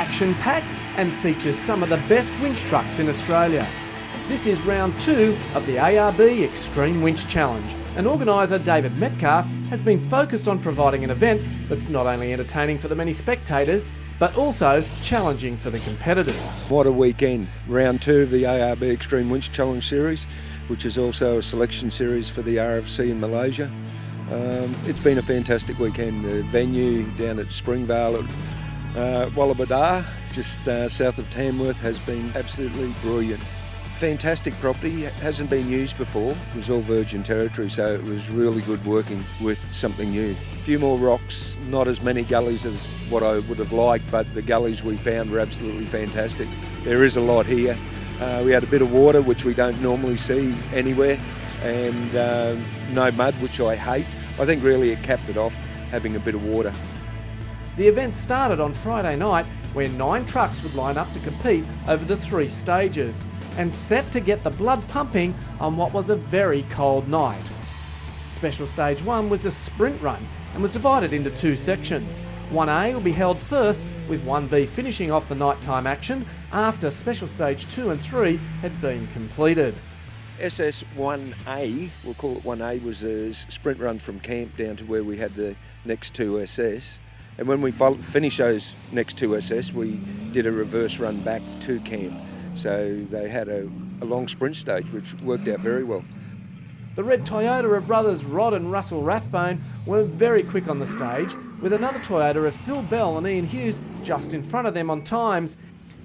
action-packed and features some of the best winch trucks in Australia. This is round 2 of the ARB Xtreme Winch Challenge, and organiser David Metcalf has been focused on providing an event that's not only entertaining for the many spectators, but also challenging for the competitors. What a weekend. Round 2 of the ARB Xtreme Winch Challenge series, which is also a selection series for the RFC in Malaysia. It's been a fantastic weekend. The venue down at Springvale at Wallabadar, just south of Tamworth, has been absolutely brilliant. Fantastic property, hasn't been used before. It was all virgin territory, so it was really good working with something new. A few more rocks, not as many gullies as what I would have liked, but the gullies we found were absolutely fantastic. There is a lot here. We had a bit of water, which we don't normally see anywhere, and no mud, which I hate. I think really it capped it off, having a bit of water. The event started on Friday night, where 9 trucks would line up to compete over the 3 stages, and set to get the blood pumping on what was a very cold night. Special Stage 1 was a sprint run and was divided into 2 sections. 1A will be held first, with 1B finishing off the nighttime action after Special Stage 2 and 3 had been completed. SS1A, we'll call it 1A, was a sprint run from camp down to where we had the next 2 SS. And when we finished those next 2 SS, we did a reverse run back to camp. So they had a long sprint stage, which worked out very well. The red Toyota of brothers Rod and Russell Rathbone were very quick on the stage, with another Toyota of Phil Bell and Ian Hughes just in front of them on times,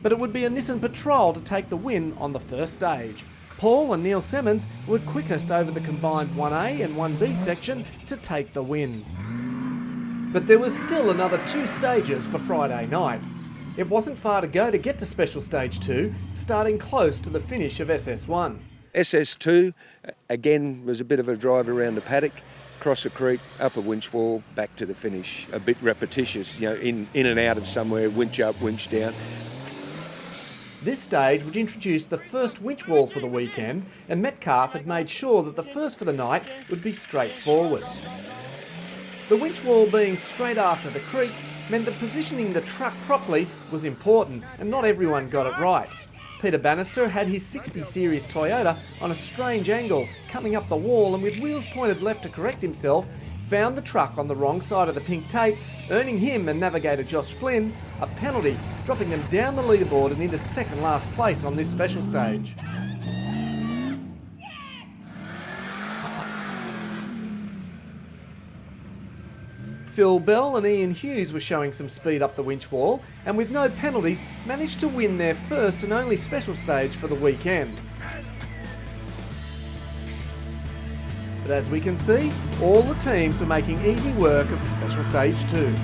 but it would be a Nissan Patrol to take the win on the first stage. Paul and Neil Simmons were quickest over the combined 1A and 1B section to take the win. But there was still another 2 stages for Friday night. It wasn't far to go to get to Special Stage 2, starting close to the finish of SS1. SS2, again, was a bit of a drive around the paddock, across a creek, up a winch wall, back to the finish. A bit repetitious, in and out of somewhere, winch up, winch down. This stage would introduce the first winch wall for the weekend, and Metcalf had made sure that the first for the night would be straightforward. The winch wall being straight after the creek meant that positioning the truck properly was important, and not everyone got it right. Peter Bannister had his 60 series Toyota on a strange angle, coming up the wall, and with wheels pointed left to correct himself, found the truck on the wrong side of the pink tape, earning him and navigator Josh Flynn a penalty, dropping them down the leaderboard and into second last place on this special stage. Phil Bell and Ian Hughes were showing some speed up the winch wall, and with no penalties managed to win their first and only special stage for the weekend. But as we can see, all the teams were making easy work of Special Stage 2.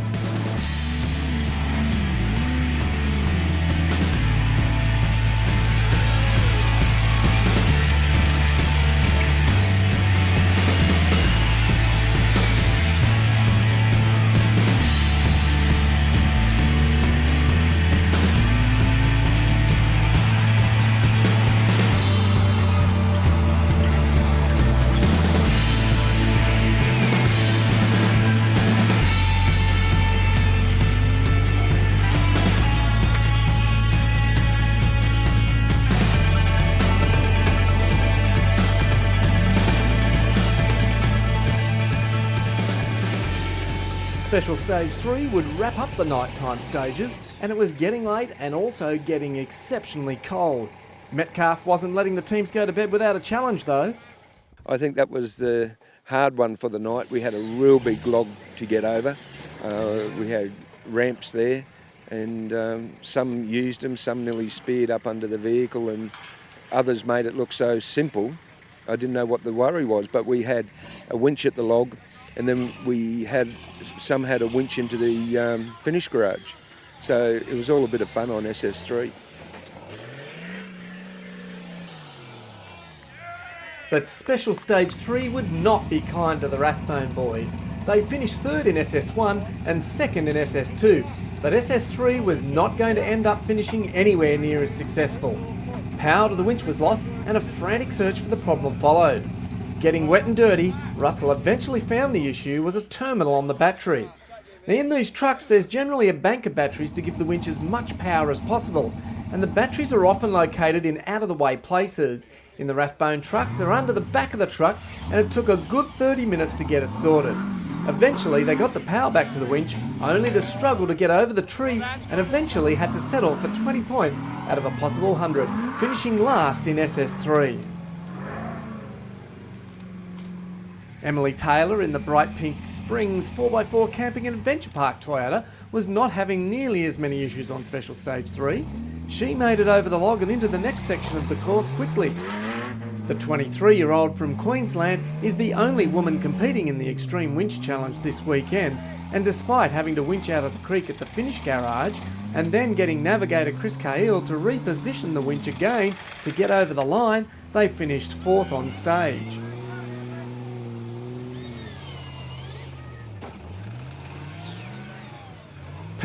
Special Stage 3 would wrap up the nighttime stages, and it was getting late and also getting exceptionally cold. Metcalf wasn't letting the teams go to bed without a challenge though. I think that was the hard one for the night. We had a real big log to get over. We had ramps there, and some used them, some nearly speared up under the vehicle, and others made it look so simple. I didn't know what the worry was, but we had a winch at the log, and then some had a winch into the finish garage. So it was all a bit of fun on SS3. But Special Stage 3 would not be kind to the Rathbone boys. They finished third in SS1 and second in SS2, but SS3 was not going to end up finishing anywhere near as successful. Power to the winch was lost and a frantic search for the problem followed. Getting wet and dirty, Russell eventually found the issue was a terminal on the battery. Now in these trucks there's generally a bank of batteries to give the winch as much power as possible, and the batteries are often located in out of the way places. In the Rathbone truck they're under the back of the truck, and it took a good 30 minutes to get it sorted. Eventually they got the power back to the winch, only to struggle to get over the tree, and eventually had to settle for 20 points out of a possible 100, finishing last in SS3. Emily Taylor in the bright pink Springs 4x4 Camping and Adventure Park Toyota was not having nearly as many issues on Special Stage 3. She made it over the log and into the next section of the course quickly. The 23-year-old from Queensland is the only woman competing in the Xtreme Winch Challenge this weekend, and despite having to winch out of the creek at the finish garage and then getting navigator Chris Cahill to reposition the winch again to get over the line, they finished 4th on stage.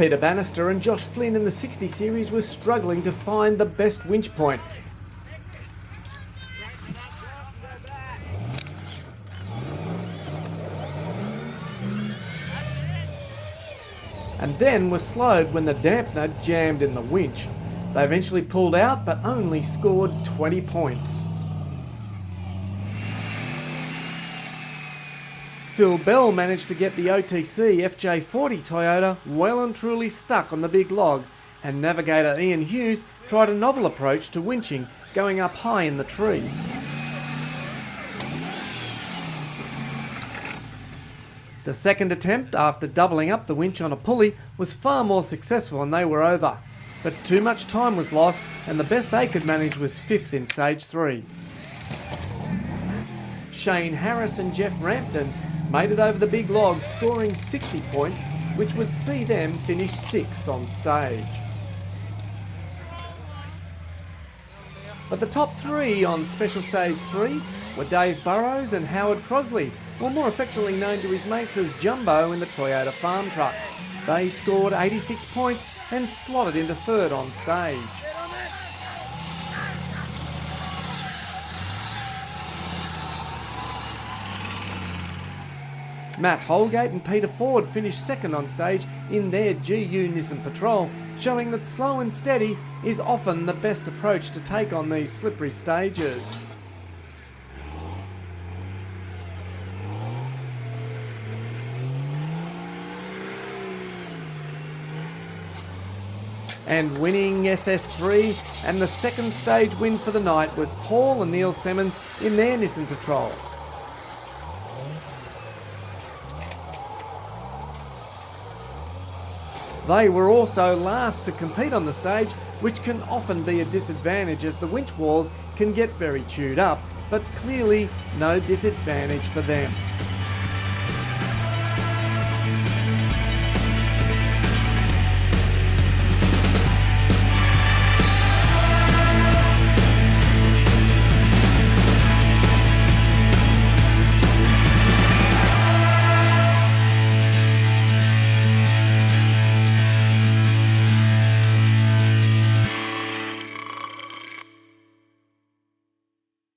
Peter Bannister and Josh Flynn in the 60 series were struggling to find the best winch point. And then were slowed when the dampener jammed in the winch. They eventually pulled out but only scored 20 points. Phil Bell managed to get the OTC FJ40 Toyota well and truly stuck on the big log, and navigator Ian Hughes tried a novel approach to winching, going up high in the tree. The second attempt, after doubling up the winch on a pulley, was far more successful and they were over. But too much time was lost, and the best they could manage was 5th in Stage 3. Shane Harris and Jeff Rampton made it over the big log, scoring 60 points, which would see them finish 6th on stage. But the top 3 on Special Stage 3 were Dave Burrows and Howard Crosley, or more affectionately known to his mates as Jumbo in the Toyota farm truck. They scored 86 points and slotted into 3rd on stage. Matt Holgate and Peter Ford finished 2nd on stage in their GU Nissan Patrol, showing that slow and steady is often the best approach to take on these slippery stages. And winning SS3 and the second stage win for the night was Paul and Neil Simmons in their Nissan Patrol. They were also last to compete on the stage, which can often be a disadvantage as the winch walls can get very chewed up, but clearly no disadvantage for them.